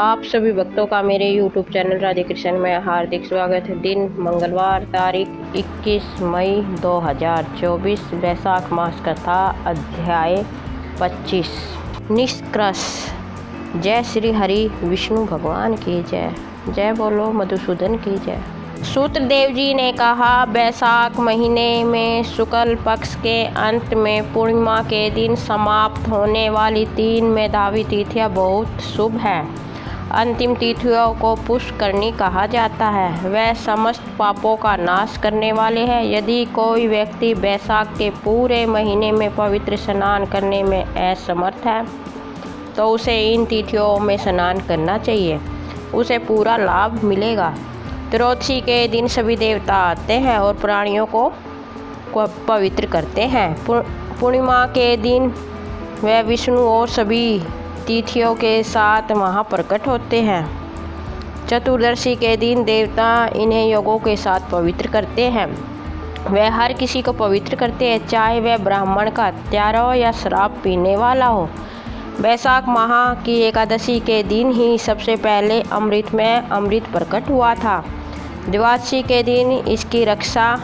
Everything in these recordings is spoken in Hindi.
आप सभी भक्तों का मेरे YouTube चैनल राधे कृष्ण में हार्दिक स्वागत है। दिन मंगलवार, तारीख 21 मई 2024, वैशाख मास कथा, अध्याय 25। निष्कर्ष। जय श्री हरि विष्णु भगवान की जय। जय बोलो मधुसूदन की जय। सूत्रदेव जी ने कहा, वैशाख महीने में शुक्ल पक्ष के अंत में पूर्णिमा के दिन समाप्त होने वाली 3 मेधावी तिथियां बहुत शुभ है। अंतिम तिथियों को पुष्करणी कहा जाता है। वह समस्त पापों का नाश करने वाले हैं। यदि कोई व्यक्ति वैशाख के पूरे महीने में पवित्र स्नान करने में असमर्थ है तो उसे इन तिथियों में स्नान करना चाहिए, उसे पूरा लाभ मिलेगा। त्रयोदशी के दिन सभी देवता आते हैं और प्राणियों को पवित्र करते हैं। पूर्णिमा के दिन वह विष्णु और सभी तिथियों के साथ वहाँ प्रकट होते हैं। चतुर्दशी के दिन देवता इन्हें योगों के साथ पवित्र करते हैं। वह हर किसी को पवित्र करते हैं, चाहे वह ब्राह्मण का हत्यारा हो या शराब पीने वाला हो। वैशाख माह की एकादशी के दिन ही सबसे पहले अमृत में अमृत प्रकट हुआ था। द्वादशी के दिन इसकी रक्षा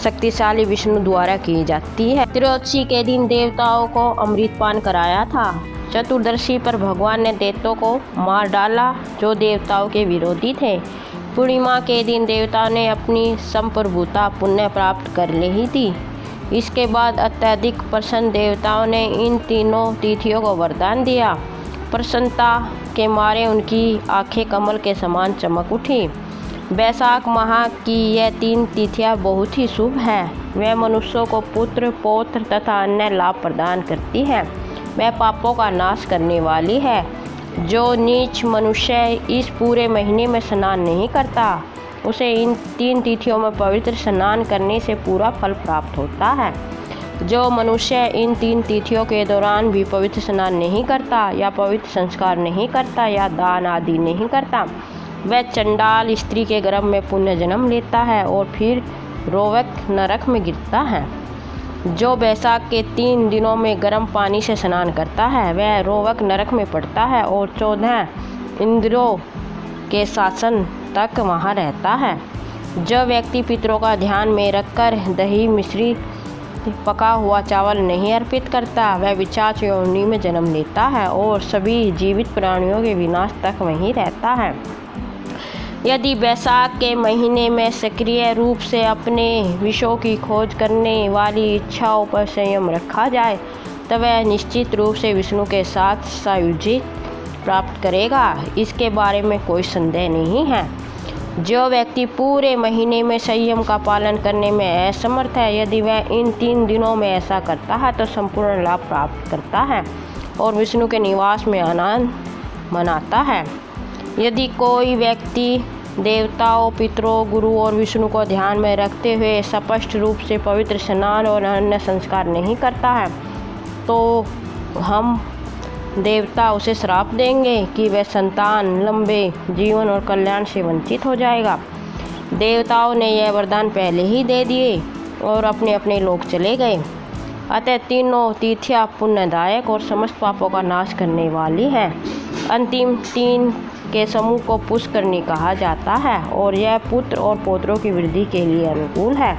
शक्तिशाली विष्णु द्वारा की जाती है। त्रयोदशी के दिन देवताओं को अमृत पान कराया था। चतुर्दशी पर भगवान ने दैत्यों को मार डाला जो देवताओं के विरोधी थे। पूर्णिमा के दिन देवताओं ने अपनी संप्रभुता पुण्य प्राप्त कर ली थी। इसके बाद अत्यधिक प्रसन्न देवताओं ने इन तीनों तिथियों को वरदान दिया। प्रसन्नता के मारे उनकी आंखें कमल के समान चमक उठी। वैशाख माह की यह 3 तिथियां बहुत ही शुभ है। वह मनुष्यों को पुत्र, पौत्र तथा अन्य लाभ प्रदान करती है। वह पापों का नाश करने वाली है। जो नीच मनुष्य इस पूरे महीने में स्नान नहीं करता उसे इन 3 तिथियों में पवित्र स्नान करने से पूरा फल प्राप्त होता है। जो मनुष्य इन 3 तिथियों के दौरान भी पवित्र स्नान नहीं करता या पवित्र संस्कार नहीं करता या दान आदि नहीं करता, वह चंडाल स्त्री के गर्भ में पुण्य जन्म लेता है और फिर रोवक नरक में गिरता है। जो वैशाख के 3 दिनों में गर्म पानी से स्नान करता है वह रोवक नरक में पड़ता है और 14 इंद्रियों के शासन तक वहाँ रहता है। जो व्यक्ति पितरों का ध्यान में रखकर दही, मिश्री, पका हुआ चावल नहीं अर्पित करता वह विचाच योनि में जन्म लेता है और सभी जीवित प्राणियों के विनाश तक वहीं रहता है। यदि वैशाख के महीने में सक्रिय रूप से अपने विषयों की खोज करने वाली इच्छाओं पर संयम रखा जाए तो वह निश्चित रूप से विष्णु के साथ सायुज्य प्राप्त करेगा। इसके बारे में कोई संदेह नहीं है। जो व्यक्ति पूरे महीने में संयम का पालन करने में असमर्थ है, यदि वह इन 3 दिनों में ऐसा करता है तो संपूर्ण लाभ प्राप्त करता है और विष्णु के निवास में आनंद मनाता है। यदि कोई व्यक्ति देवताओं, पितरों, गुरु और विष्णु को ध्यान में रखते हुए स्पष्ट रूप से पवित्र स्नान और अन्य संस्कार नहीं करता है तो हम देवता उसे श्राप देंगे कि वह संतान, लंबे जीवन और कल्याण से वंचित हो जाएगा। देवताओं ने यह वरदान पहले ही दे दिए और अपने अपने लोक चले गए। अतः तीनों तिथियां पुण्यदायक और समस्त पापों का नाश करने वाली हैं। अंतिम 3 के समूह को पुष्करणी कहा जाता है और यह पुत्र और पौत्रों की वृद्धि के लिए अनुकूल है।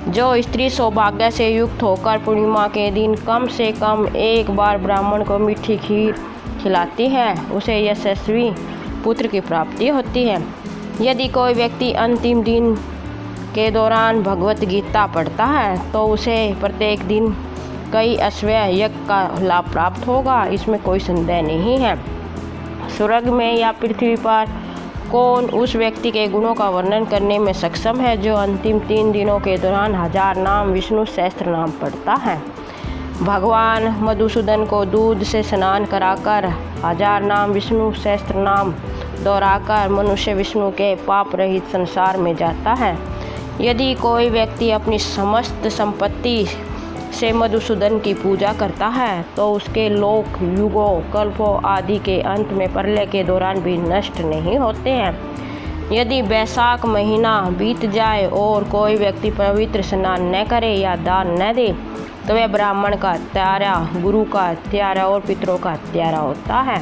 जो स्त्री सौभाग्य से युक्त होकर पूर्णिमा के दिन कम से कम एक बार ब्राह्मण को मीठी खीर खिलाती है उसे यशस्वी पुत्र की प्राप्ति होती है। यदि कोई व्यक्ति अंतिम दिन के दौरान भगवत गीता पढ़ता है तो उसे प्रत्येक दिन कई अश्वमेध यज्ञ का लाभ प्राप्त होगा, इसमें कोई संदेह नहीं है। स्वर्ग में या पृथ्वी पर कौन उस व्यक्ति के गुणों का वर्णन करने में सक्षम है जो अंतिम 3 दिनों के दौरान 1000 नाम विष्णु सहस्त्र नाम पढ़ता है। भगवान मधुसूदन को दूध से स्नान कराकर 1000 नाम विष्णु सहस्त्र नाम दोहराकर मनुष्य विष्णु के पाप रहित संसार में जाता है। यदि कोई व्यक्ति अपनी समस्त संपत्ति से मधुसूदन की पूजा करता है तो उसके लोक युगों, कल्पों आदि के अंत में प्रलय के दौरान भी नष्ट नहीं होते हैं। यदि वैशाख महीना बीत जाए और कोई व्यक्ति पवित्र स्नान न करे या दान न दे तो वह ब्राह्मण का हत्यारा, गुरु का हत्यारा और पितरों का हत्यारा होता है।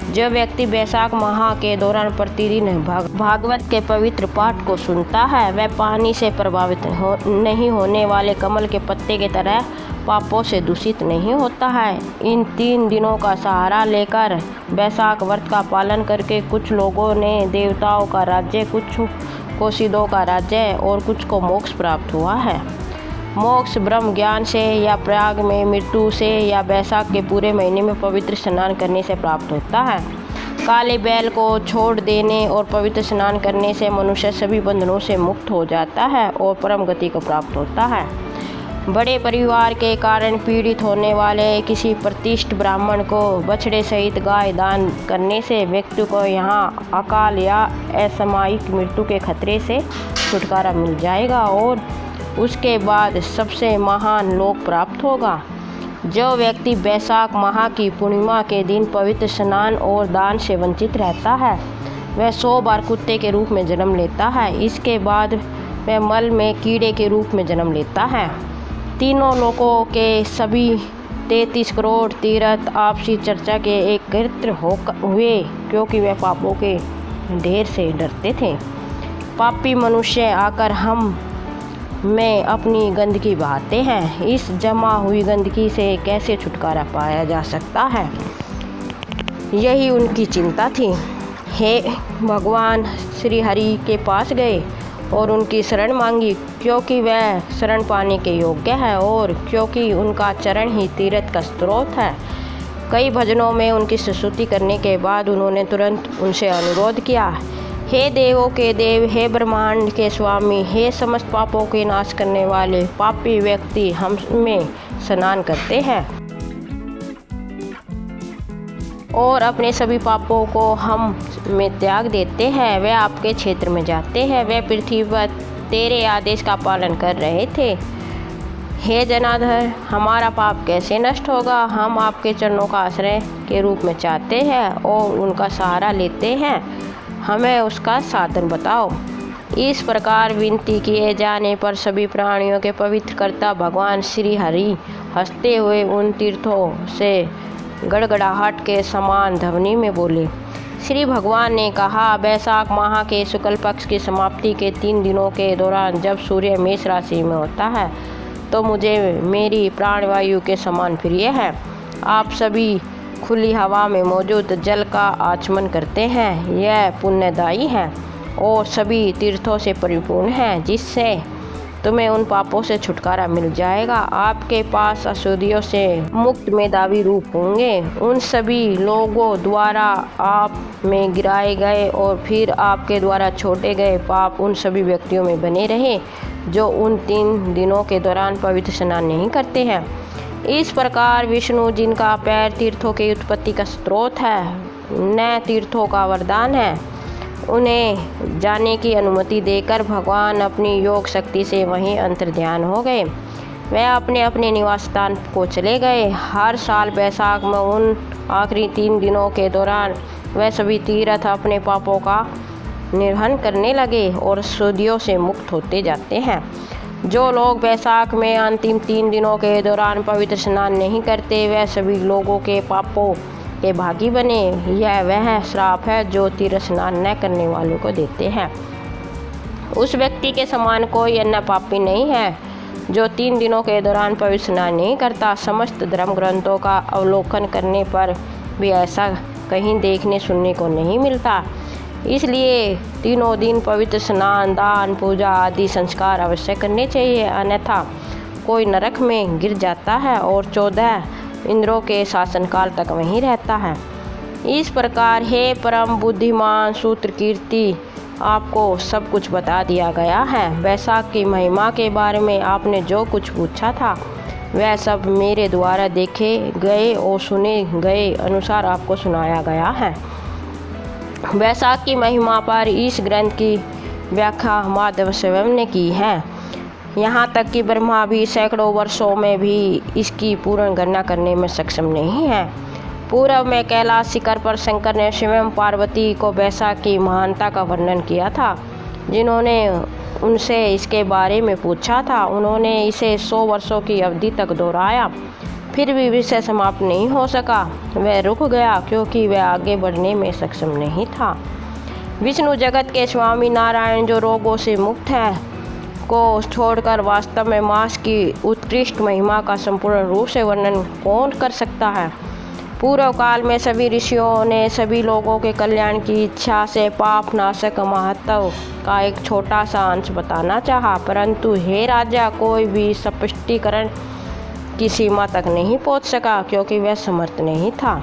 जो व्यक्ति वैशाख माह के दौरान प्रतिदिन भागवत के पवित्र पाठ को सुनता है वह पानी से प्रभावित नहीं होने वाले कमल के पत्ते की तरह पापों से दूषित नहीं होता है। इन 3 दिनों का सहारा लेकर वैशाख व्रत का पालन करके कुछ लोगों ने देवताओं का राज्य, कुछ को सिद्धों का राज्य और कुछ को मोक्ष प्राप्त हुआ है। मोक्ष ब्रह्म ज्ञान से या प्रयाग में मृत्यु से या वैशाख के पूरे महीने में पवित्र स्नान करने से प्राप्त होता है। काले बैल को छोड़ देने और पवित्र स्नान करने से मनुष्य सभी बंधनों से मुक्त हो जाता है और परम गति को प्राप्त होता है। बड़े परिवार के कारण पीड़ित होने वाले किसी प्रतिष्ठित ब्राह्मण को बछड़े सहित गाय दान करने से व्यक्ति को यहाँ अकाल या असामयिक मृत्यु के खतरे से छुटकारा मिल जाएगा और उसके बाद सबसे महान लोक प्राप्त होगा। जो व्यक्ति वैशाख माह की पूर्णिमा के दिन पवित्र स्नान और दान से वंचित रहता है वह 100 बार कुत्ते के रूप में जन्म लेता है। इसके बाद वह मल में कीड़े के रूप में जन्म लेता है। तीनों लोकों के सभी 33 करोड़ तीर्थ आपसी चर्चा के एकत्र हुए क्योंकि वे पापों के ढेर से डरते थे। पापी मनुष्य आकर हम में अपनी गंदगी बहाते हैं। इस जमा हुई गंदगी से कैसे छुटकारा पाया जा सकता है, यही उनकी चिंता थी। हे भगवान श्री हरि के पास गए और उनकी शरण मांगी क्योंकि वह शरण पाने के योग्य है और क्योंकि उनका चरण ही तीर्थ का स्रोत है। कई भजनों में उनकी स्तुति करने के बाद उन्होंने तुरंत उनसे अनुरोध किया, हे देवों के देव, हे ब्रह्मांड के स्वामी, हे समस्त पापों के नाश करने वाले, पापी व्यक्ति हम में स्नान करते हैं और अपने सभी पापों को हम में त्याग देते हैं। वे आपके क्षेत्र में जाते हैं। वे पृथ्वी पर तेरे आदेश का पालन कर रहे थे। हे जनार्दन, हमारा पाप कैसे नष्ट होगा? हम आपके चरणों का आश्रय के रूप में चाहते हैं और उनका सहारा लेते हैं। हमें उसका साधन बताओ। इस प्रकार विनती किए जाने पर सभी प्राणियों के पवित्र कर्ता भगवान श्री हरि हंसते हुए उन तीर्थों से गड़गड़ाहट के समान ध्वनि में बोले। श्री भगवान ने कहा, वैशाख माह के शुक्ल पक्ष की समाप्ति के 3 दिनों के दौरान जब सूर्य मेष राशि में होता है तो मुझे मेरी प्राणवायु के समान प्रिय है। आप सभी खुली हवा में मौजूद जल का आचमन करते हैं। यह पुण्यदायी है और सभी तीर्थों से परिपूर्ण है जिससे तुम्हें उन पापों से छुटकारा मिल जाएगा। आपके पास अशुद्धियों से मुक्त मेधावी रूप होंगे। उन सभी लोगों द्वारा आप में गिराए गए और फिर आपके द्वारा छोड़े गए पाप उन सभी व्यक्तियों में बने रहे जो उन 3 दिनों के दौरान पवित्र स्नान नहीं करते हैं। इस प्रकार विष्णु, जिनका पैर तीर्थों की उत्पत्ति का स्रोत है, न तीर्थों का वरदान है, उन्हें जाने की अनुमति देकर भगवान अपनी योग शक्ति से वहीं अंतर्ध्यान हो गए। वह अपने अपने निवास स्थान को चले गए। हर साल वैशाख में उन आखिरी 3 दिनों के दौरान वह सभी तीर्थ अपने पापों का निर्वहन करने लगे और अशुद्धियों से मुक्त होते जाते हैं। जो लोग वैशाख में अंतिम 3 दिनों के दौरान पवित्र स्नान नहीं करते वह सभी लोगों के पापों के भागी बने। यह वह श्राप है जो तीर्थ स्नान न करने वालों को देते हैं। उस व्यक्ति के समान कोई अन्य पापी नहीं है जो 3 दिनों के दौरान पवित्र स्नान नहीं करता। समस्त धर्म ग्रंथों का अवलोकन करने पर भी ऐसा कहीं देखने सुनने को नहीं मिलता। इसलिए तीनों दिन पवित्र स्नान, दान, पूजा आदि संस्कार अवश्य करने चाहिए, अन्यथा कोई नरक में गिर जाता है और 14 इंद्रों के शासनकाल तक वहीं रहता है। इस प्रकार हे परम बुद्धिमान सूत्रकीर्ति, आपको सब कुछ बता दिया गया है। वैशाख की महिमा के बारे में आपने जो कुछ पूछा था वह सब मेरे द्वारा देखे गए और सुने गए अनुसार आपको सुनाया गया है। वैशाख की महिमा पर इस ग्रंथ की व्याख्या माधव स्वयं ने की है। यहाँ तक कि ब्रह्मा भी सैकड़ों वर्षों में भी इसकी पूर्ण गणना करने में सक्षम नहीं है। पूर्व में कैलाश शिखर पर शंकर ने स्वयं पार्वती को वैशाख की महानता का वर्णन किया था। जिन्होंने उनसे इसके बारे में पूछा था उन्होंने इसे 100 वर्षों की अवधि तक दोहराया। फिर भी विषय समाप्त नहीं हो सका। वह रुक गया क्योंकि वह आगे बढ़ने में सक्षम नहीं था। विष्णु जगत के स्वामी नारायण जो रोगों से मुक्त है को छोड़कर वास्तव में मांस की उत्कृष्ट महिमा का संपूर्ण रूप से वर्णन कौन कर सकता है। पूर्व काल में सभी ऋषियों ने सभी लोगों के कल्याण की इच्छा से पाप नाशक महत्व का एक छोटा सा अंश बताना चाहा, परंतु हे राजा, कोई भी स्पष्टीकरण की सीमा तक नहीं पहुंच सका क्योंकि वह समर्थ नहीं था।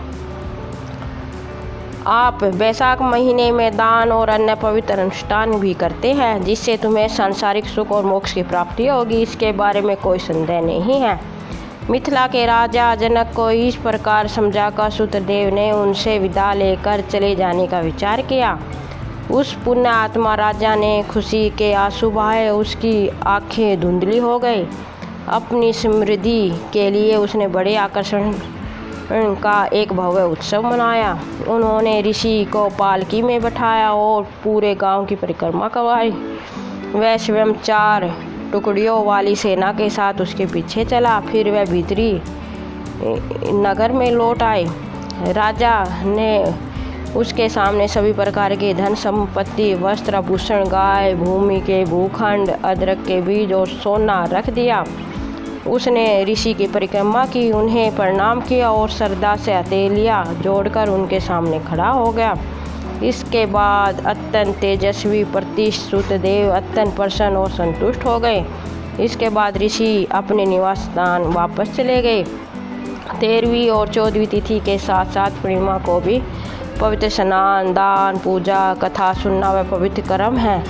आप वैशाख महीने में दान और अन्य पवित्र अनुष्ठान भी करते हैं जिससे तुम्हें सांसारिक सुख और मोक्ष की प्राप्ति होगी, इसके बारे में कोई संदेह नहीं है। मिथिला के राजा जनक को इस प्रकार समझाकर सूतदेव ने उनसे विदा लेकर चले जाने का विचार किया। उस पुण्य आत्मा राजा ने खुशी के आंसू बहाए, उसकी आंखें धुंधली हो गई। अपनी समृद्धि के लिए उसने बड़े आकर्षण का एक भव्य उत्सव मनाया। उन्होंने ऋषि को पालकी में बैठाया और पूरे गांव की परिक्रमा करवाई। वह स्वयं 4 टुकड़ियों वाली सेना के साथ उसके पीछे चला। फिर वह भीतरी नगर में लौट आए। राजा ने उसके सामने सभी प्रकार के धन संपत्ति, वस्त्र आभूषण, गाय, भूमि के भूखंड, अदरक के बीज और सोना रख दिया। उसने ऋषि की परिक्रमा की, उन्हें प्रणाम किया और श्रद्धा से हथेलियाँ जोड़कर उनके सामने खड़ा हो गया। इसके बाद अत्यंत तेजस्वी प्रतिष्ठ सूतदेव अत्यंत प्रसन्न और संतुष्ट हो गए। इसके बाद ऋषि अपने निवास स्थान वापस चले गए। 13वीं और 14वीं तिथि के साथ साथ पूर्णिमा को भी पवित्र स्नान, दान, पूजा, कथा सुनना व पवित्र कर्म है।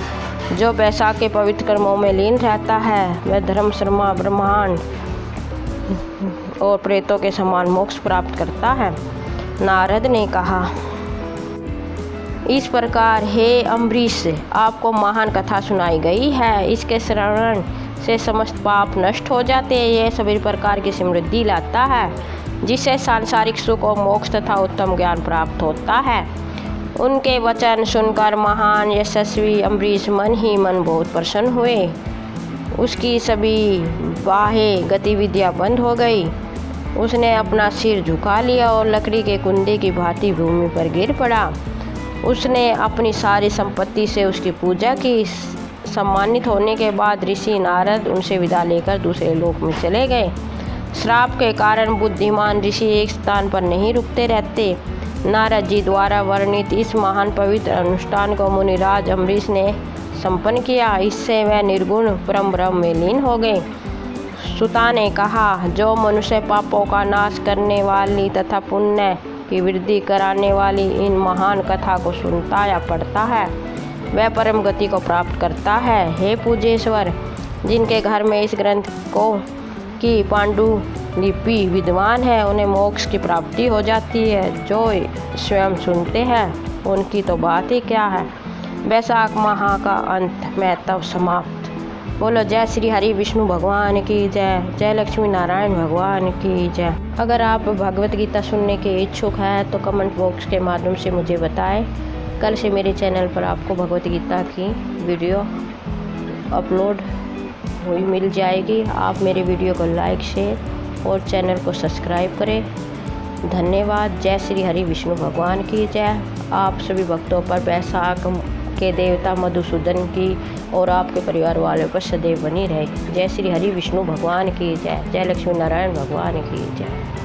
जो वैशाख के पवित्र कर्मों में लीन रहता है वह धर्म, शर्मा, ब्रह्मांड और प्रेतों के समान मोक्ष प्राप्त करता है। नारद ने कहा, इस प्रकार हे अम्बरीश, आपको महान कथा सुनाई गई है। इसके श्रवण से समस्त पाप नष्ट हो जाते हैं। यह सभी प्रकार की समृद्धि लाता है जिससे सांसारिक सुख और मोक्ष तथा उत्तम ज्ञान प्राप्त होता है। उनके वचन सुनकर महान यशस्वी अम्बरीश मन ही मन बहुत प्रसन्न हुए। उसकी सभी बाह्य गतिविधियां बंद हो गई। उसने अपना सिर झुका लिया और लकड़ी के कुंडे की भांति भूमि पर गिर पड़ा। उसने अपनी सारी संपत्ति से उसकी पूजा की। सम्मानित होने के बाद ऋषि नारद उनसे विदा लेकर दूसरे लोक में चले गए। श्राप के कारण बुद्धिमान ऋषि एक स्थान पर नहीं रुकते रहते। नारद जी द्वारा वर्णित इस महान पवित्र अनुष्ठान को मुनिराज अम्बरीश ने संपन्न किया। इससे वह निर्गुण परम ब्रह्म में लीन हो गए। सुता ने कहा, जो मनुष्य पापों का नाश करने वाली तथा पुण्य की वृद्धि कराने वाली इन महान कथा को सुनता या पढ़ता है वह परम गति को प्राप्त करता है। हे पूजेश्वर, जिनके घर में इस ग्रंथ को की पांडुलिपि विद्वान है उन्हें मोक्ष की प्राप्ति हो जाती है। जो स्वयं सुनते हैं उनकी तो बात ही क्या है। वैशाख माह का अंत में तब समाप्त। बोलो जय श्री हरि विष्णु भगवान की जय, जय लक्ष्मी नारायण भगवान की जय। अगर आप भगवत गीता सुनने के इच्छुक हैं तो कमेंट बॉक्स के माध्यम से मुझे बताएं। कल से मेरे चैनल पर आपको भगवत गीता की वीडियो अपलोड हुई मिल जाएगी। आप मेरे वीडियो को लाइक, शेयर और चैनल को सब्सक्राइब करें। धन्यवाद। जय श्री हरि विष्णु भगवान की जय। आप सभी भक्तों पर वैशाख के देवता मधुसूदन की और आपके परिवार वालों पर सदैव बनी रहे। जय श्री हरि विष्णु भगवान की जय, जय लक्ष्मी नारायण भगवान की जय।